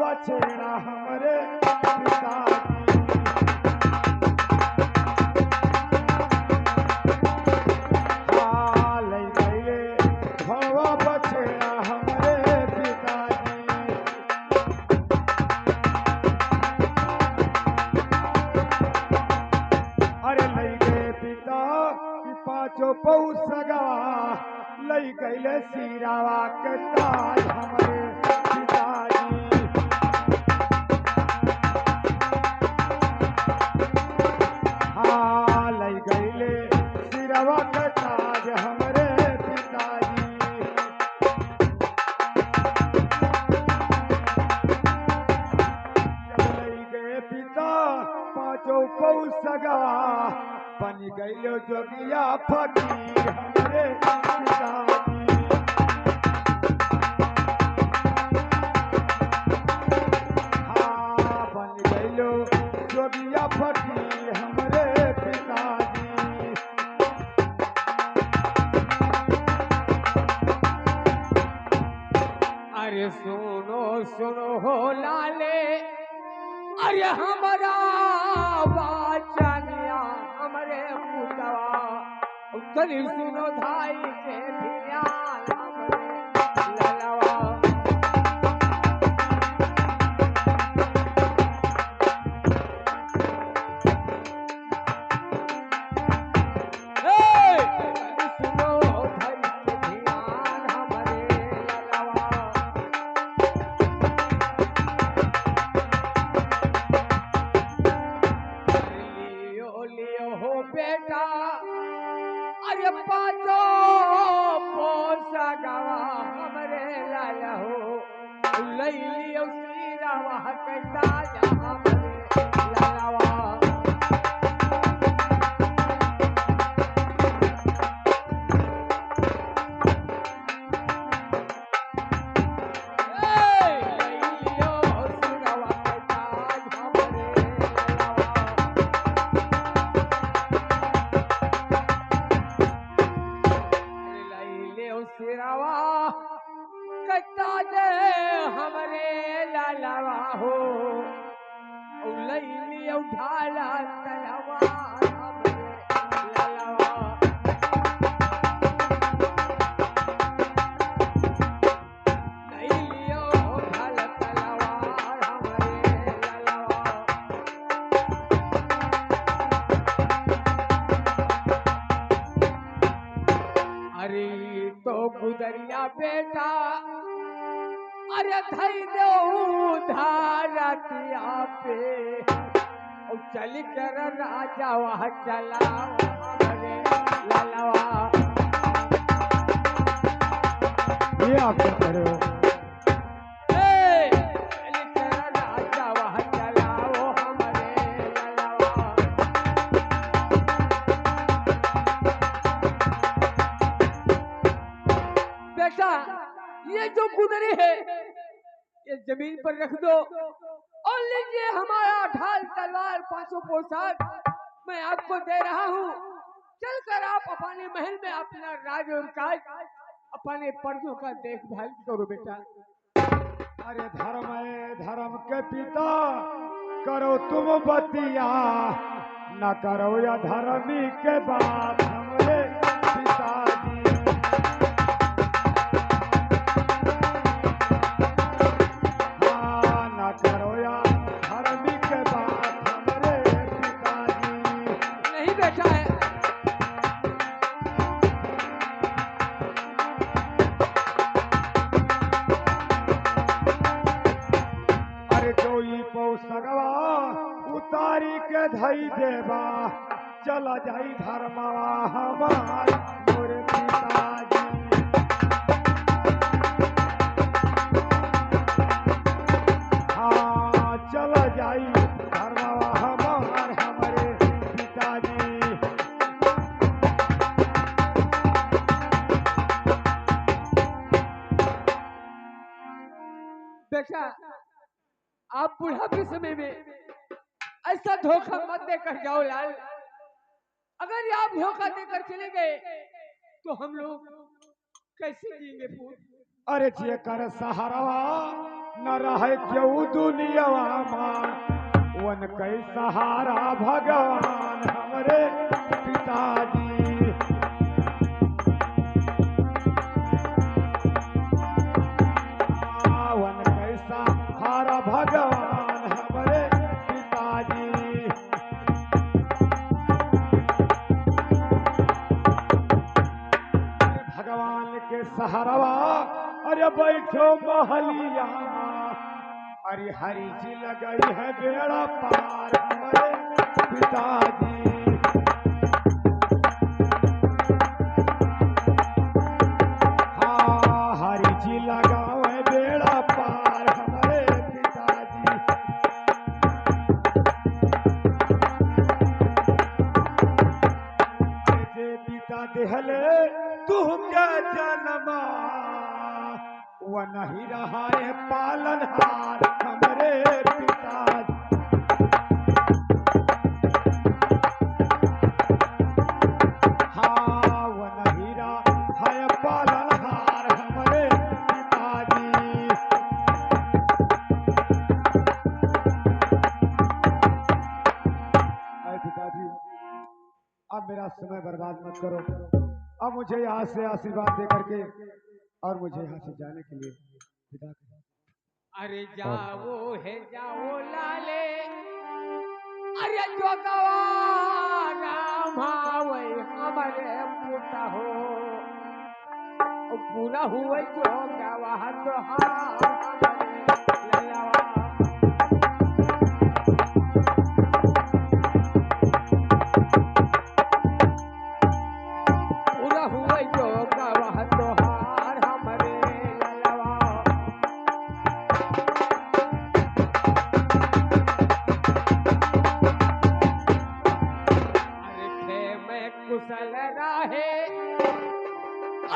बछड़ा हमरे पिताजी। लई गईले भवा बछड़ा हमरे पिताजी। अरे लई गए पिता की पांचों पौ सगा, लई गईले सिरावा के ताज हमरे पिताजी। हाँ लई गईले सिरावा के ताज हमरे पिताजी। जब लई गए पिता पांचों पौ सगा, बन गईलो जोगिया फकीर हमरे पिताजी। हाँ बन गईलो जोगिया फकीर हमरे पिताजी। अरे सुनो सुनो हो लाले, अरे हमारा बाचनिया हमरे पुतवा, चली सुनो धाई के धियान हमरे ललवा। अरे पाँचो पोसा गवा हमरे लाला हो, लई लियो सिरावा के ताजा हमरे लालावा। हमरे लालावा हो, लई लियो ढाला तलवा हमरे लालावा। लई लियो ढाला तलवा हमरे लालावा। अरे तो गुदरिया बेटा, अरे धई दो धारतिया पे, और चल कर राजा वह चला हमरे लालवा। ये आप क्या कर रहे हो? चल कर राजा वह चला हमरे लालवा। बेटा ये जो गुदरी है ये जमीन पर रख दो, और लीजिए हमारा ढाल तलवार पांचों पोशाक मैं आपको दे रहा हूँ। चलकर आप अपने महल में अपना राज और काज अपने पर्दों का देखभाल करो बेटा। अरे धर्म के पिता करो तुम बतिया, न करो या धर्मी के बात हमरे पिताजी। हाँ न करो या धर्मी के बात हमरे पिताजी। नहीं बेटा है। अरे जोई पौ सगवा उतारी के धई देवा, चला जाई धर्मवा हमार मोरे पिताजी। हाँ चला जाई धर्मवा हमार हमरे पिताजी। बेटा आप बुढ़ापे समय में ऐसा धोखा मत देकर जाओ लाल। अगर आप धोखा देकर चले गए तो हम लोग कैसे जिएंगे पूत? अरे जे कर सहारवा न रहे क्यों दुनिया वन कई सहारा भगवान हमारे पिताजी। वन कई सहारा भगवान हमारे पिताजी। भगवान के सहारवा अरे बैठो महलिया अरे हरी जी लगाई है बेड़ा पार हमारे पिताजी। हाँ हरी जी लगाओ है बेड़ा पार हमारे पिताजी। जे पिता देहले तू क्या जन्मा वो नहीं रहा है पालनहार हमारे पिताजी। हाँ वो नहीं रहा है पालनहार हमारे पिताजी। अरे पिताजी अब मेरा समय बर्बाद मत करो। अब मुझे यहाँ से आशीर्वाद दे करके और मुझे यहाँ से जाने के लिए विदा करो। अरे जाओ है जाओ लाले अरे जो गवाना भावे हमारे पूरा हो पूरा हुए जो गवाह तो पूरा हुए जो गवाह तो कुशल राहे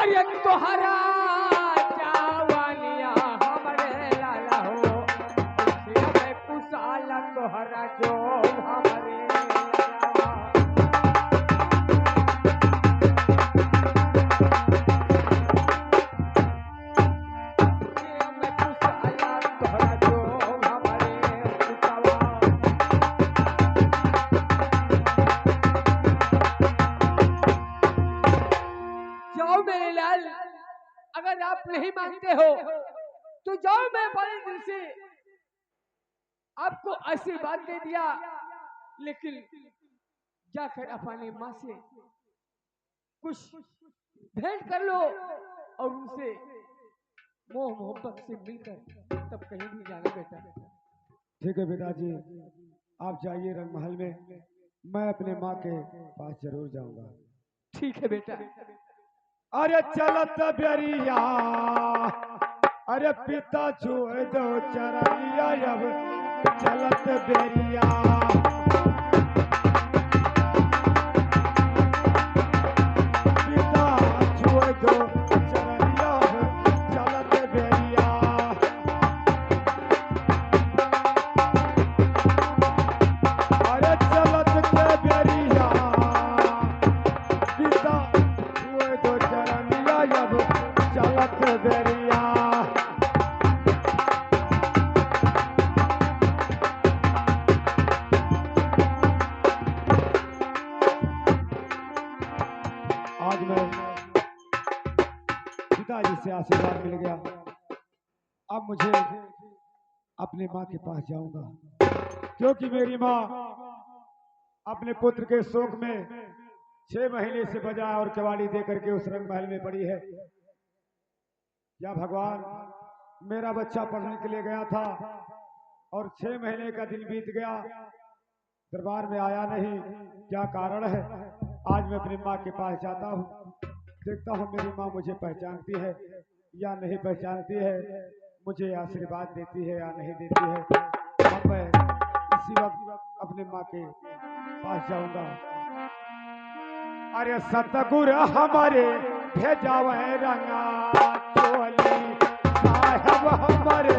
अरे तोहरा जावानिया हमारे लाला हो कुशाल तोहरा जो हमारे अगर आप नहीं मानते हो तो जाओ, मैं बड़े दिल से आपको आशीर्वाद दे दिया, लेकिन जाकर अपनी माँ से कुछ भेंट कर लो और उनसे मोह मोहब्बत से मिलकर तब कहीं भी जाना बेटा। ठीक है पिताजी, आप जाइए रंग महल में, मैं अपने माँ के पास जरूर जाऊंगा। ठीक है बेटा। अरे चलत बेरिया अरे पिता छुए दो चरनिया अब चलत बेरिया। पिता छुए दो चरनिया अब चलत बेरिया। अरे चलत के बेरिया पिता छुए दो चरनिया अब चलत बेरिया। आज मैं पिताजी से आशीर्वाद मिल गया, अब मुझे अपने माँ के पास जाऊंगा, क्योंकि मेरी माँ अपने पुत्र के शोक में 6 महीने से बजा और केवाड़ी दे करके उस रंग महल में पड़ी है। या भगवान, मेरा बच्चा पढ़ने के लिए गया था और 6 महीने का दिन बीत गया, दरबार में आया नहीं, क्या कारण है? आज मैं अपनी माँ के पास जाता हूँ, देखता हूँ मेरी माँ मुझे पहचानती है या नहीं पहचानती है, मुझे आशीर्वाद देती है या नहीं देती है। अब मैं इसी वक्त अपने माँ के पास जाऊंगा। अरे सतगुरु हमारे भेजावे रंगा चोली साहब हमारे।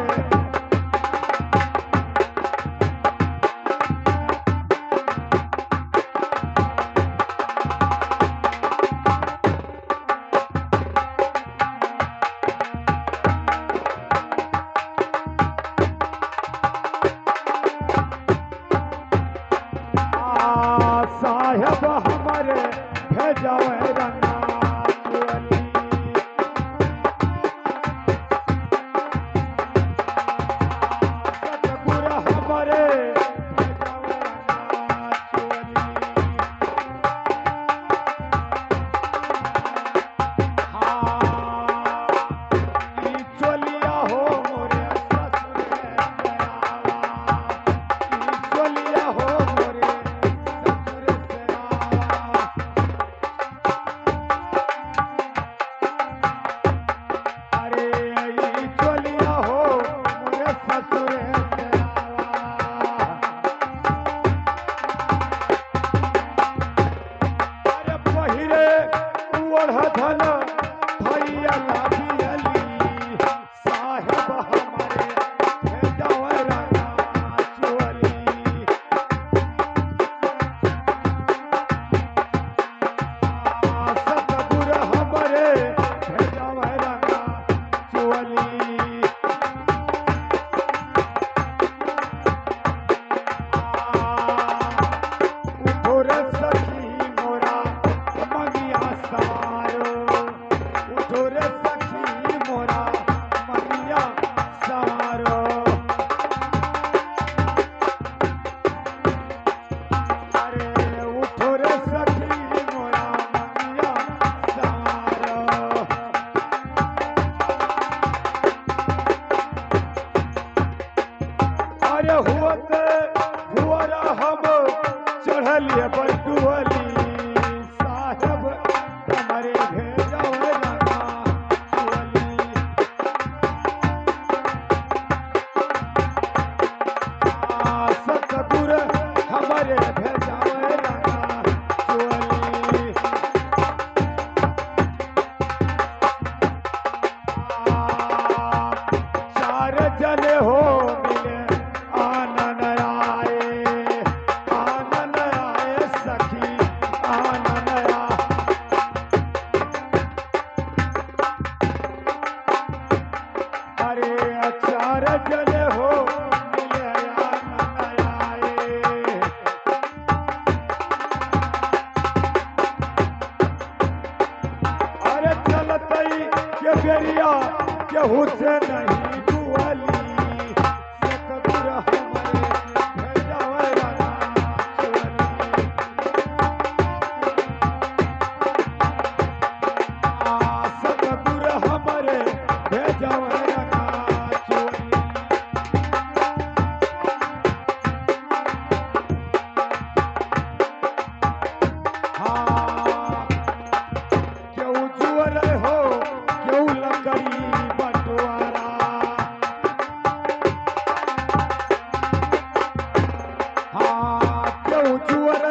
भेजावे रंगा चुअली सतगुर हमरे भेजावे रंगा चुअली चलिया हो मोरे ससुरे चलिया हो मोरे ससुरे अरे चलिया हो मोरे ससुरे अरे पहिरे ओढ़ धन भैया लाभियली साहेब हमारे भेजावे रंगा चुअली सतगुर हमरे भेजावे रंगा चुअली उठोर सखी मोरा मगिया सवारो उठोर सखी मोरा मगिया सवारो अरे उठोर सखी मोरा मगिया सवारो अरे हुअते हुअरा हम चढ़लिए बटुअली साहेब हमारे भेजावे रंगा चुअली सतगुर हमारे भेजावे रंगा चुअली चार जने हो मिले आनंद आए सखी आनंद अरे चार जने हो मिले आनंद आए अरे चलतई के बेरिया केहू से नहीं दुअली सतगुर हमरे भेजावे रंगा चुअली सतगुर हमरे भेजावे रंगा चुअली हाँ केहू जुअल हो केहू लकड़ी बंटवारा हाँ केहू जुअल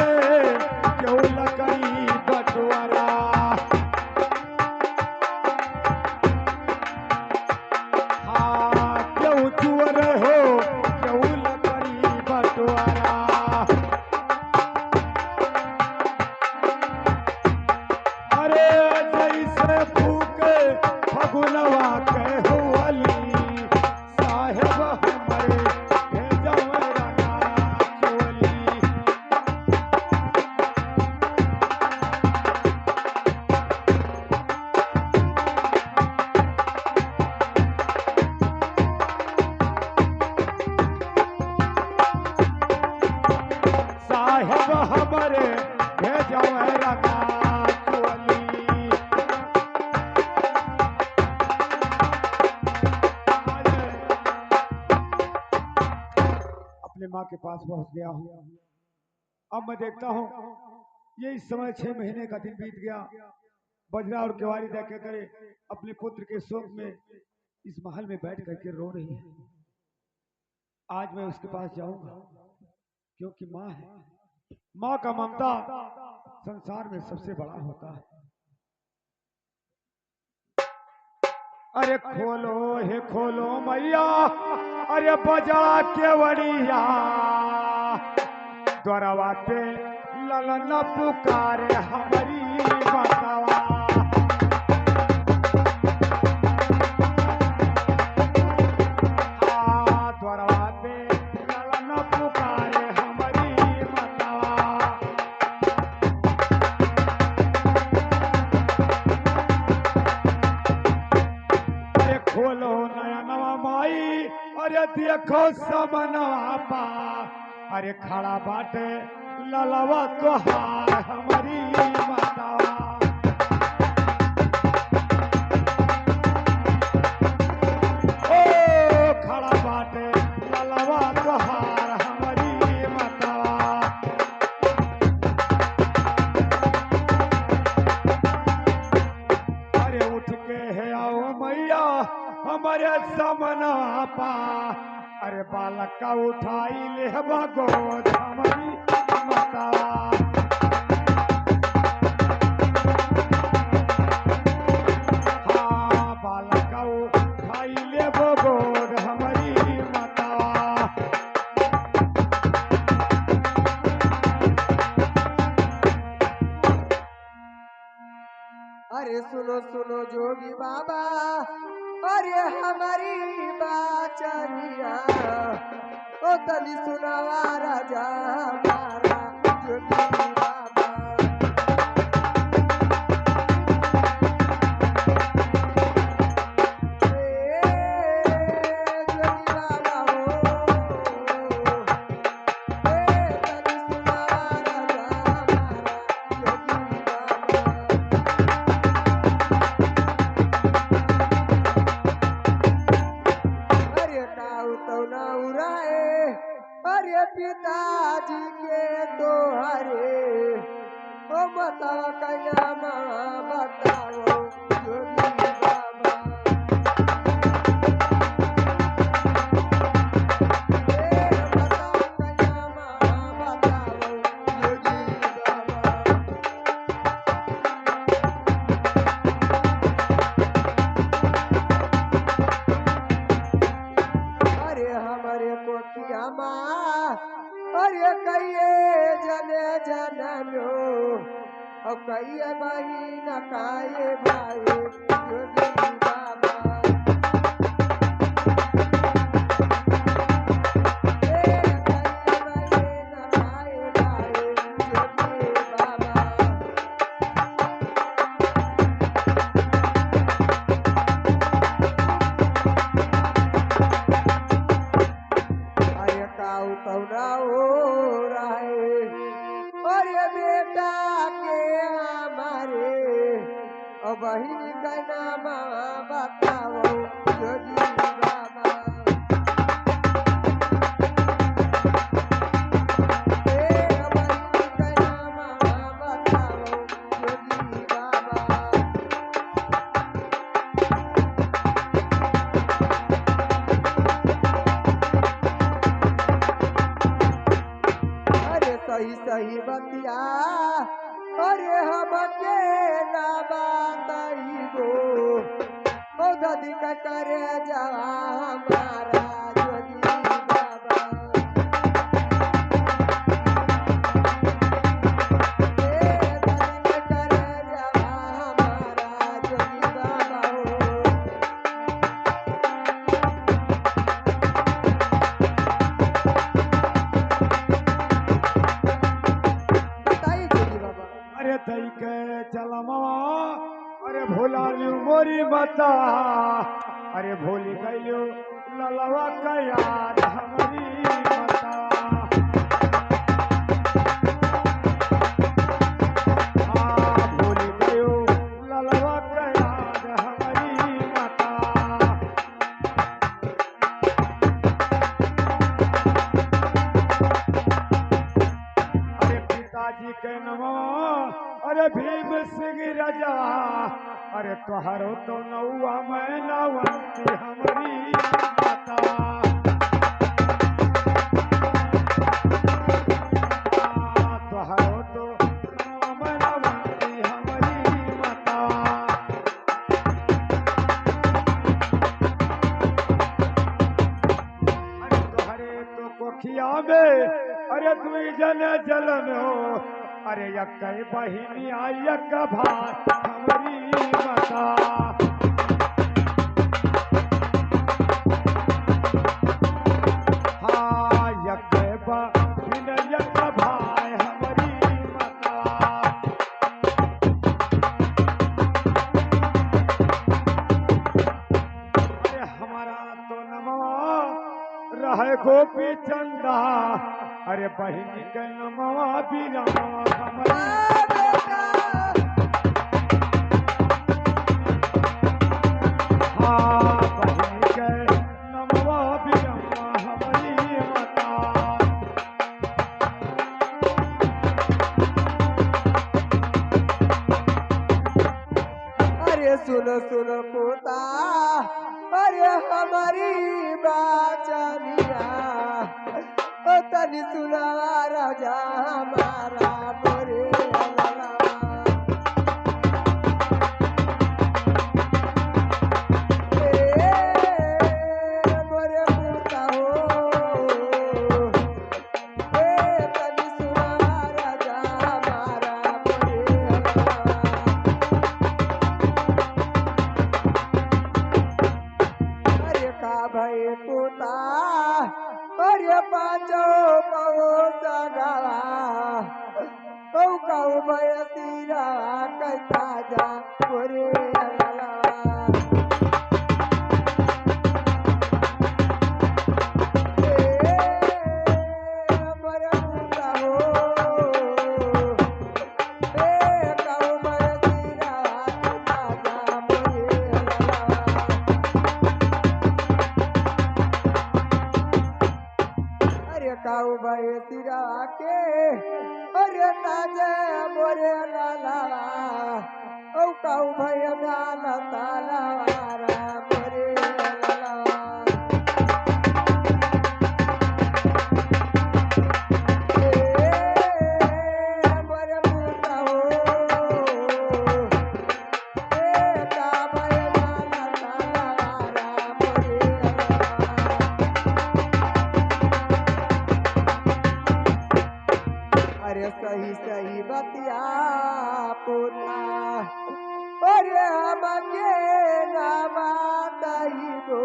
केहू लकड़ी बंटवारा हाँ केहू जुअल हो केहू लकड़ी बंटवारा अरे जैसे फूके फगुनवा के हुअली साहेब हमारे भेजावे रंगा चुअली साहेब हमारे भेजावे रंगा चुअली अपने माँ के पास पहुंच गया हूँ अब मैं देखता हूँ ये इस समय 6 महीने का दिन बीत गया बजरा और केवारी देखे करे अपने पुत्र के शोक में इस महल में बैठ करके रो रही है आज मैं उसके पास जाऊंगा क्योंकि माँ है माँ का ममता संसार में सबसे बड़ा होता है अरे खोलो हे खोलो मैया अरे बजा केवड़िया द्वारवा पे ललन पुकारे हमारी बतावा द्वारवा पे ललन पुकारे हमारी बतावा देखो समनवा पा अरे खड़ा बाटे ललवा तोहार हमारी मातावा ओ खड़ा बाटे ललवा तोहार हमारी मातावा अरे उठ के है आओ मैया हमारे समना पा अरे बालक का उठाई ले गोद हमारी मातावा हाँ बालक का उठाई ले गोद हमारी मातावा अरे सुनो सुनो जोगी बाबा अरे हमारी बाचनिया ओ तनी सुनावा राजा हमारा जोगी बाबा पिताजी के दोहरे ओ बताओ कैया माँ बताओ जोगी बाबा बताओ कैया माँ बताओ जोगी बाबा अरे हमारे कोठिया माँ अरे कहिए जने जनलो और कहिए बहिन काये भाई जोगी बाबा कहिए बहिन काये भाई जोगी बाबा अरे काऊ तो ना हो रहे और ये बेटा के हमारे और बहिनी का नाम बताओ जोगी बाबा बहिनी का नाम बताओ जोगी बाबा सही सही बतिया अरे हमके ना बताई गो ओ दादी का करे जवा हमारा जोगी बाबा दादी का करे जवा हमारा जोगी बाबा हो अरे तई के चलमा अरे भोला लियो मोरी माता अरे भोली गइलो ललवा का याद हमारी माता हाँ भोली गयो ललवा का याद हमारी माता अरे पिताजी के नमो अरे भीम सिंह राजा अरे तोहरो तो नौआ मैं नवंती हमारी माता तोहरो तो नौआ मैं नवंती हमारी माता अरे तोहरे तो कोखिया में अरे तू जन जलन हो अरे यक बहिनी यक भात हमारी माता हाँ यक बहिन यक भाई हमारी माता अरे हमारा तो नमो है गोपी चंदा अरे बहनी के नमवा बीरमवा हमारी हाँ बहनी के नमवा बीरमवा हमारी माता अरे सुनो सुनो पोता अरे हमारी बाचनिया ओ तनी सुनावा राजा हमारा मोरे लला मोरे पोता हो तनी सुनावा राजा हमारा मोरे लला अरे का भई पोता अरे पाँचो कहो सगावा ओ कहो भय तीरा कैसा जा मोरे लला मोरे पोता हो कहो भय तीरा कैसा जा मोरे लला अरे काऊ भाई तिरा के अरे ताजे मोरे लाला ओ काऊ भाई नाला ताला वारा मोरे लाला मोरे पुता हो का भाई नाला ताला वारा मोरे लाला अरे सही सही बतिया पोता अरे हमके नामा दही दो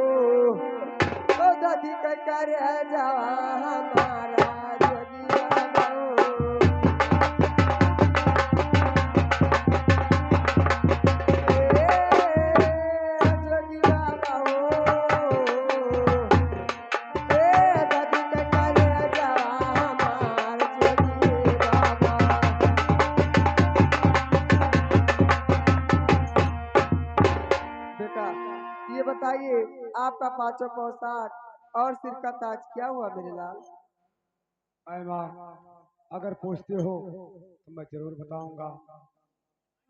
ओ दधी के करे जावा हमारा जगिया दो जगिया दो दधी के करे जावा हमार जगिया दो बेटा ये बताइए आपका पांचों पोशाक और सिर का ताज क्या हुआ मेरे लाल अरे माँ अगर पूछते हो तो मैं जरूर बताऊंगा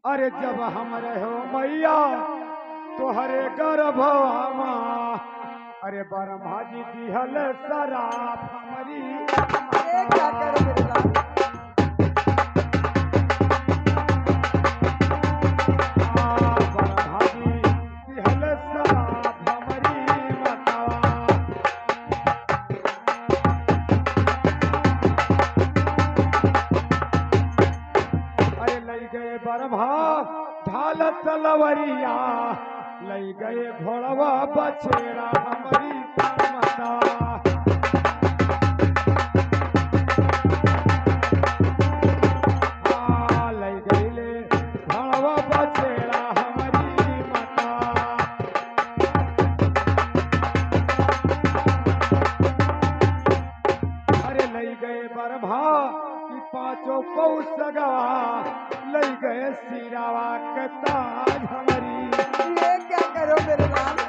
अरे जब हम रहो मैया तो हरे गर्भवा अरे ब्रह्मा जी दिहल शराब हमारी ये क्या करे मेरे लाल ब्रह्मा जी दिहल शराब हमारी माता अरे लई गए ब्रह्मा ढाल तलवरिया लई गए घोड़वा बछेड़ा हमारी माता लई गईले घोड़वा बछेड़ा हमारी माता अरे लई गए ब्रह्मा की पांचों कौसगा लई गए सिरावा के ताज हमारी ये क्या करो मेरे लाल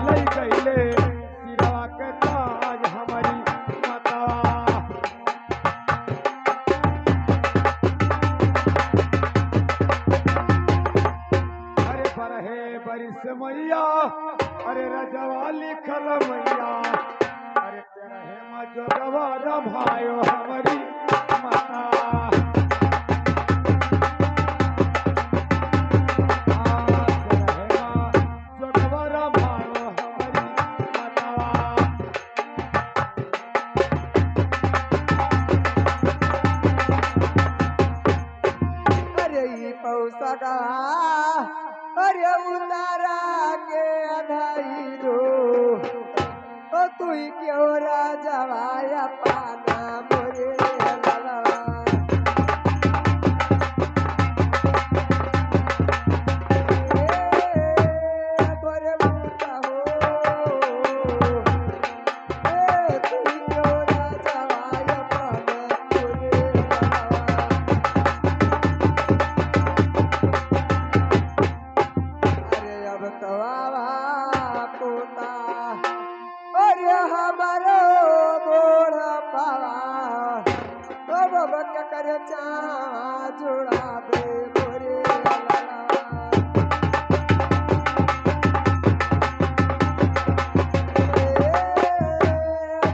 लई गईले सिरावा के ताज हमारी माता अरे बरहे बरिस मैया अरे रजवा लिखल मैया अरे तेरा हेमा जोगवा रभायो हमारी माता तेरा हेमा जोगवा रभायो हमारी माता अरे ये पौसगा अरे उतारा के अधाई दो ओ तू ही क्यों राजवाया पाना मोरे लाला मोरे चावा जुड़ावे मोरे लाला।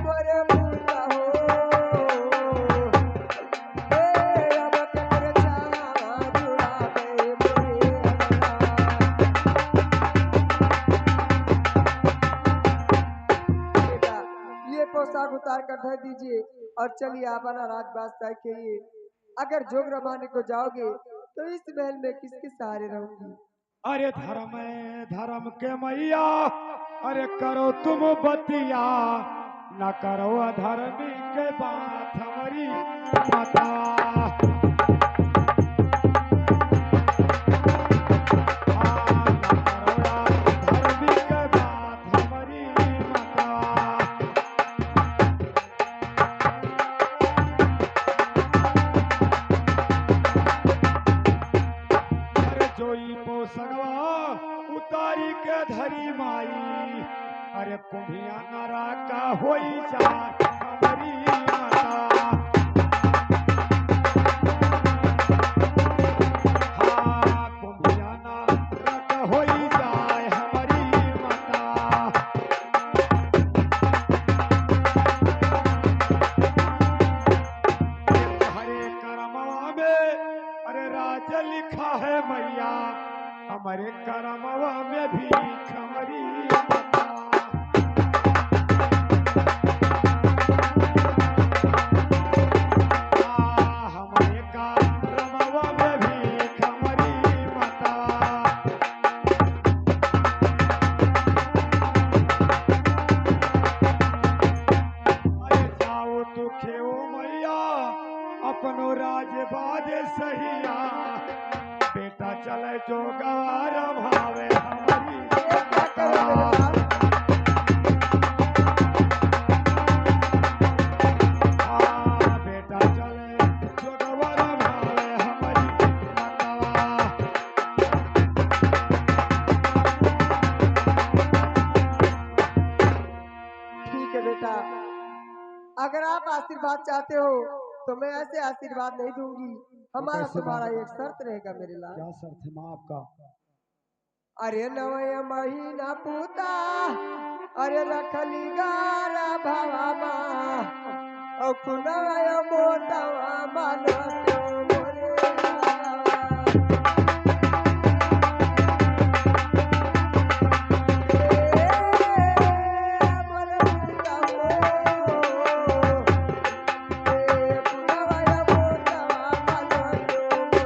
मोरे पूरा हो अब कर चावा जुड़ावे मोरे बेटा, ये पोशाक उतार कर धर दीजिए और चलिए अपना राजबास तय करिए। अगर जोग रमाने को जाओगे तो इस महल में किसके सहारे रहूंगी? अरे धर्म है धर्म के मैया, अरे करो तुम बतिया, न करो अधर्मी के बात हमारी माता। उतारी के धरी माई, अरे कुम्भिया नारा का होई जा हमारी माता। हाँ कुम्भिया नारा का होई जाए हमारी माता। हरे करमवा में अरे राज लिखा है मैया, हमारे करमवा में भी खमरी माता। हमारे करमवा में भी खमरी माता। अरे जाओ तू खेओ मैया अपनो राज बाजे सहिया, बेटा चले जो गवार भावे हमारी माता। बेटा चले जो गवार भावे हमारी माता। ठीक है बेटा, अगर आप आशीर्वाद चाहते हो तो मैं ऐसे आशीर्वाद नहीं दूंगी। हमारा कैसे तुम्हारा बात? एक शर्त रहेगा मेरे लाल। क्या शर्त है माँ आपका? अरे नवय महीना पूता अरे रखली गारा भवा और कुनवय मोटवा मानत